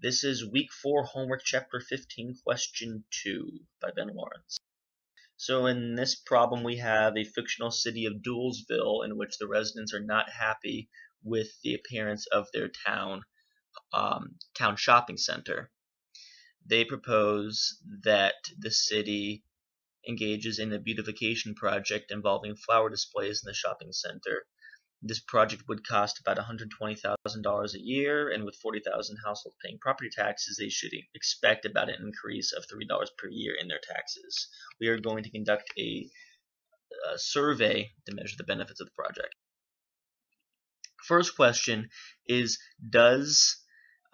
This is week 4, homework chapter 15, question 2 by Ben Lawrence. So in this problem we have a fictional city of Doolesville in which the residents are not happy with the appearance of their town shopping center. They propose that the city engages in a beautification project involving flower displays in the shopping center. This project would cost about $120,000 a year, and with 40,000 households paying property taxes, they should expect about an increase of $3 per year in their taxes. We are going to conduct a survey to measure the benefits of the project. First question is, does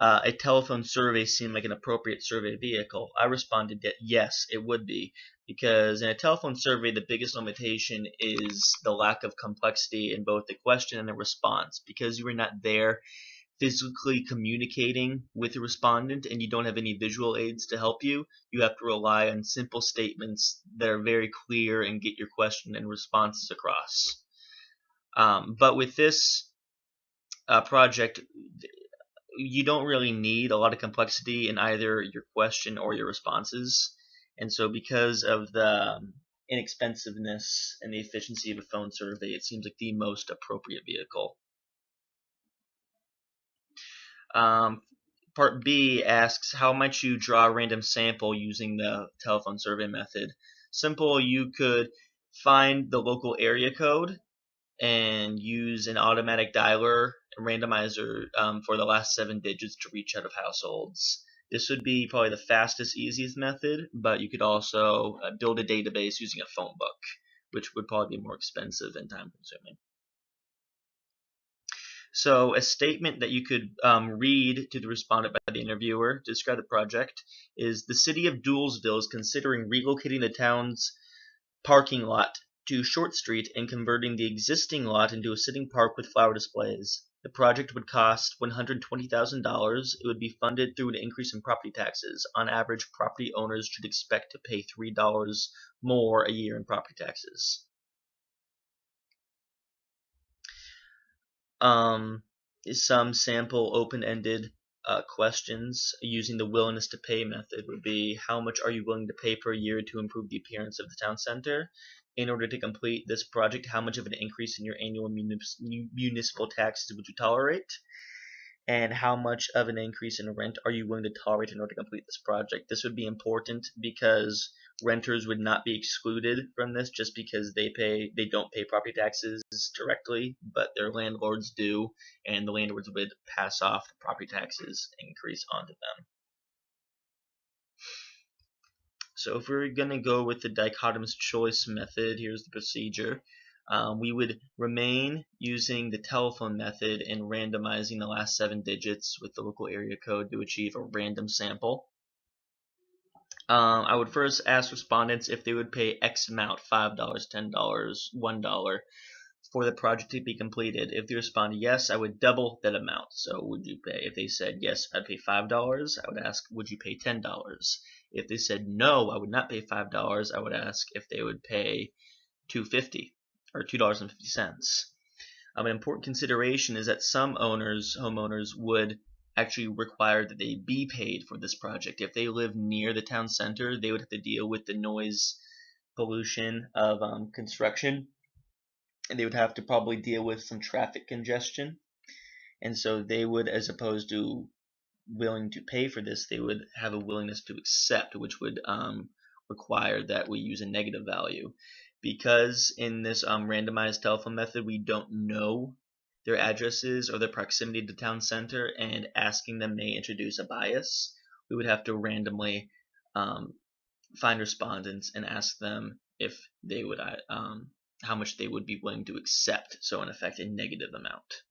a telephone survey seem like an appropriate survey vehicle? I responded that yes, it would be, because in a telephone survey, the biggest limitation is the lack of complexity in both the question and the response. Because you are not there physically communicating with the respondent and you don't have any visual aids to help you, you have to rely on simple statements that are very clear and get your question and responses across. But with this project, you don't really need a lot of complexity in either your question or your responses. And so because of the inexpensiveness and the efficiency of a phone survey, it seems like the most appropriate vehicle. Part B asks, how might you draw a random sample using the telephone survey method? Simple, you could find the local area code and use an automatic dialer randomizer for the last 7 digits to reach out of households. This would be probably the fastest, easiest method, but you could also build a database using a phone book, which would probably be more expensive and time consuming. So a statement that you could read to the respondent by the interviewer to describe the project is, the city of Doolesville is considering relocating the town's parking lot to Short Street and converting the existing lot into a sitting park with flower displays. The project would cost $120,000. It would be funded through an increase in property taxes. On average, property owners should expect to pay $3 more a year in property taxes. Some sample open-ended questions using the willingness to pay method would be, how much are you willing to pay per year to improve the appearance of the town center? In order to complete this project, how much of an increase in your annual municipal taxes would you tolerate? And how much of an increase in rent are you willing to tolerate in order to complete this project? This would be important because renters would not be excluded from this just because they don't pay property taxes directly, but their landlords do, and the landlords would pass off the property taxes increase onto them. So if we're going to go with the dichotomous choice method, here's the procedure. We would remain using the telephone method and randomizing the last 7 digits with the local area code to achieve a random sample. I would first ask respondents if they would pay X amount, $5, $10, $1, for the project to be completed. If they respond yes, I would double that amount. So would you pay? If they said yes, I'd pay $5, I would ask, would you pay $10? If they said no, I would not pay $5, I would ask if they would pay $2.50 or $2.50. An important consideration is that some homeowners would actually require that they be paid for this project. If they live near the town center, they would have to deal with the noise pollution of construction, and they would have to probably deal with some traffic congestion. And so they would, as opposed to willing to pay for this, they would have a willingness to accept, which would require that we use a negative value. Because in this randomized telephone method, we don't know their addresses or their proximity to town center, and asking them may introduce a bias. We would have to randomly find respondents and ask them if they would how much they would be willing to accept, so in effect a negative amount.